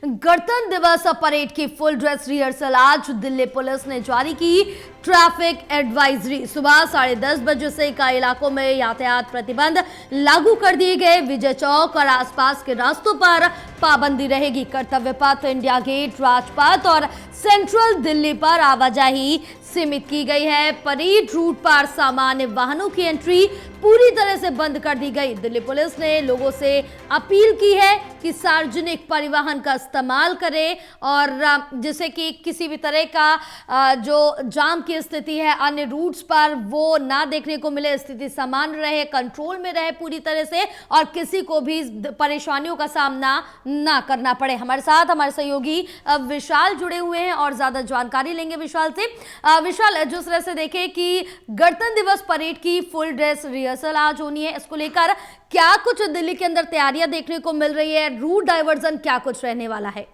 गणतंत्र दिवस परेड की फुल ड्रेस रिहर्सल आज दिल्ली पुलिस ने जारी की ट्रैफिक एडवाइजरी। सुबह 10:30 बजे से कई इलाकों में यातायात प्रतिबंध लागू कर दिए गए। विजय चौक और आसपास के रास्तों पर पाबंदी रहेगी। कर्तव्य पथ, इंडिया गेट, राजपथ और सेंट्रल दिल्ली पर आवाजाही सीमित की गई है। परेड रूट पर सामान्य वाहनों की एंट्री पूरी तरह से बंद कर दी गई। दिल्ली पुलिस ने लोगों से अपील की है कि सार्वजनिक परिवहन का इस्तेमाल करें और जिससे कि किसी भी तरह का जो जाम की स्थिति है अन्य रूट्स पर वो ना देखने को मिले। स्थिति सामान्य रहे, कंट्रोल में रहे पूरी तरह से और किसी को भी परेशानियों का सामना ना करना पड़े। हमारे साथ हमारे सहयोगी विशाल जुड़े हुए हैं और ज्यादा जानकारी लेंगे विशाल से। विशाल, जिस तरह से देखें कि गणतंत्र दिवस परेड की फुल ड्रेस रिहर्सल आज होनी है, इसको लेकर क्या कुछ दिल्ली के अंदर तैयारियां देखने को मिल रही है? रूट डाइवर्जन क्या कुछ रहने वाला है?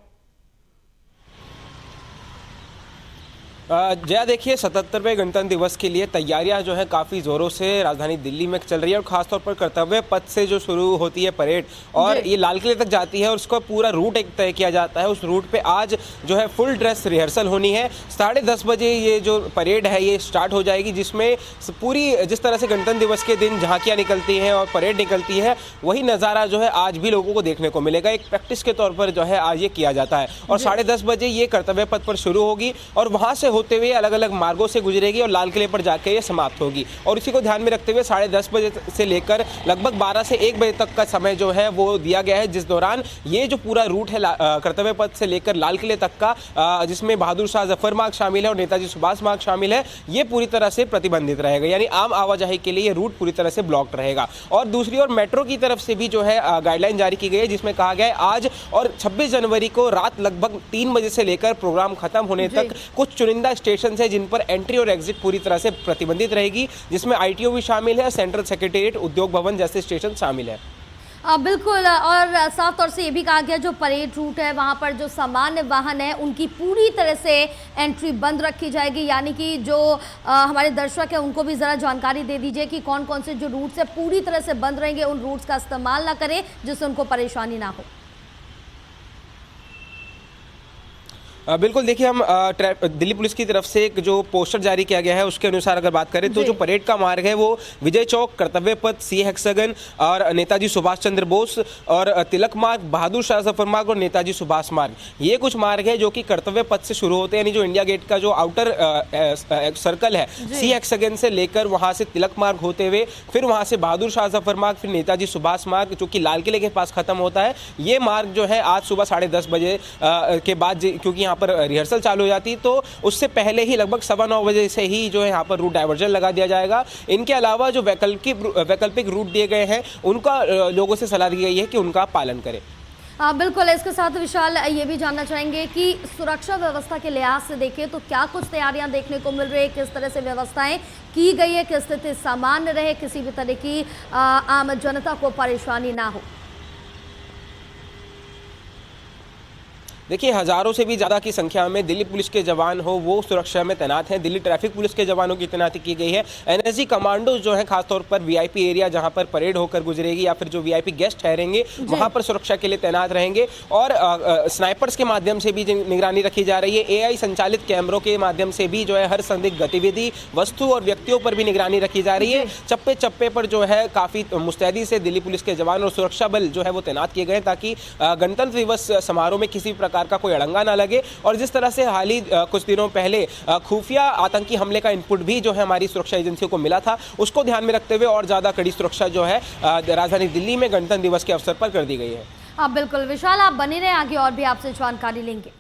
जया, देखिए 77वें गणतंत्र दिवस के लिए तैयारियां जो है काफ़ी ज़ोरों से राजधानी दिल्ली में चल रही है और खासतौर पर कर्तव्य पथ से जो शुरू होती है परेड और ये लाल किले तक जाती है और उसका पूरा रूट एक तय किया जाता है। उस रूट पे आज जो है फुल ड्रेस रिहर्सल होनी है। 10:30 बजे ये जो परेड है ये स्टार्ट हो जाएगी, जिसमें पूरी जिस तरह से गणतंत्र दिवस के दिन झांकियाँ निकलती हैं और परेड निकलती है वही नज़ारा जो है आज भी लोगों को देखने को मिलेगा। एक प्रैक्टिस के तौर पर जो है आज ये किया जाता है और 10:30 बजे ये कर्तव्य पथ पर शुरू होगी और वहाँ से होते हुए अलग अलग मार्गों से गुजरेगी और लाल किले पर जाकर ये समाप्त होगी। और इसी को ध्यान में रखते हुए 10:30 बजे से लेकर लगभग 12 से 1 बजे तक का समय जो है वो दिया गया है, जिस दौरान ये जो पूरा रूट है कर्तव्य पथ से लेकर लाल किले तक का, जिसमें बहादुर शाह जफर मार्ग शामिल है और नेताजी सुभाष मार्ग शामिल है, ये पूरी तरह से प्रतिबंधित रहेगा। यानी आम आवाजाही के लिए ये रूट पूरी तरह से ब्लॉक्ड रहेगा। और दूसरी ओर मेट्रो की तरफ से भी जो है गाइडलाइन जारी की गई है, जिसमें कहा गया है आज और 26 जनवरी को रात लगभग 3 बजे से लेकर प्रोग्राम खत्म होने तक कुछ चुनिंदा स्टेशन है जिन पर एंट्री और एग्जिट पूरी तरह से प्रतिबंधित रहेगी, जिसमें आईटीओ भी शामिल है, सेंट्रल सेक्रेटेरिएट, उद्योग भवन जैसे स्टेशन शामिल है। बिल्कुल, और साफ तौर से ये भी कहा गया जो परेड रूट है वहाँ पर जो सामान्य वाहन है उनकी पूरी तरह से एंट्री बंद रखी जाएगी। यानी कि जो हमारे दर्शक हैं उनको भी ज़रा जानकारी दे दीजिए कि कौन कौन से जो रूट्स है पूरी तरह से बंद रहेंगे, उन रूट्स का इस्तेमाल ना करें जिससे उनको परेशानी ना हो। बिल्कुल, देखिए हम दिल्ली पुलिस की तरफ से एक जो पोस्टर जारी किया गया है उसके अनुसार अगर बात करें तो जो परेड का मार्ग है वो विजय चौक, कर्तव्य पथ, सी हेक्सागन और नेताजी सुभाष चंद्र बोस और तिलक मार्ग, बहादुर शाह जफर मार्ग और नेताजी सुभाष मार्ग, ये कुछ मार्ग है जो कि कर्तव्य पथ से शुरू होते हैं। यानी जो इंडिया गेट का जो आउटर सर्कल है सी हेक्सागन से लेकर वहाँ से तिलक मार्ग होते हुए फिर वहाँ से बहादुर शाह जफर मार्ग, फिर नेताजी सुभाष मार्ग जो कि लाल किले के पास खत्म होता है। ये मार्ग जो है आज सुबह 10:30 बजे के बाद, क्योंकि यहाँ पर रिहर्सल चालू हो जाती तो उससे पहले ही लगभग 9:15 बजे से ही जो है यहाँ पर रूट डाइवर्जन लगा दिया जाएगा। इनके अलावा जो वैकल्पिक रूट दिए गए हैं उनका लोगों से सलाह दी गई है कि उनका पालन करें। बिल्कुल, इसके साथ विशाल ये भी जानना चाहेंगे कि सुरक्षा व्यवस्था के लिहाज से देखें तो क्या कुछ तैयारियां देखने को मिल रही है, किस तरह से व्यवस्थाएं की गई है कि स्थिति सामान्य रहे, किसी भी तरह की आम जनता को परेशानी ना हो? देखिए, हज़ारों से भी ज़्यादा की संख्या में दिल्ली पुलिस के जवान हो वो सुरक्षा में तैनात हैं। दिल्ली ट्रैफिक पुलिस के जवानों की तैनाती की गई है। एनएसजी कमांडो जो है खासतौर पर वीआईपी एरिया जहां पर परेड होकर गुजरेगी या फिर जो वीआईपी गेस्ट ठहरेंगे वहां पर सुरक्षा के लिए तैनात रहेंगे और स्नाइपर्स के माध्यम से भी निगरानी रखी जा रही है। एआई संचालित कैमरों के माध्यम से भी जो है हर संदिग्ध गतिविधि, वस्तु और व्यक्तियों पर भी निगरानी रखी जा रही है। चप्पे चप्पे पर जो है काफ़ी मुस्तैदी से दिल्ली पुलिस के जवान और सुरक्षा बल जो है वो तैनात किए गए ताकि गणतंत्र दिवस समारोह में किसी प्रकार का कोई अड़ंगा ना लगे। और जिस तरह से हाल ही कुछ दिनों पहले खुफिया आतंकी हमले का इनपुट भी जो है हमारी सुरक्षा एजेंसियों को मिला था, उसको ध्यान में रखते हुए और ज़्यादा कड़ी सुरक्षा जो है राजधानी दिल्ली में गणतंत्र दिवस के अवसर पर कर दी गई है। बिल्कुल विशाल, आप बने रहे, आगे और भी आपसे जानकारी लेंगे।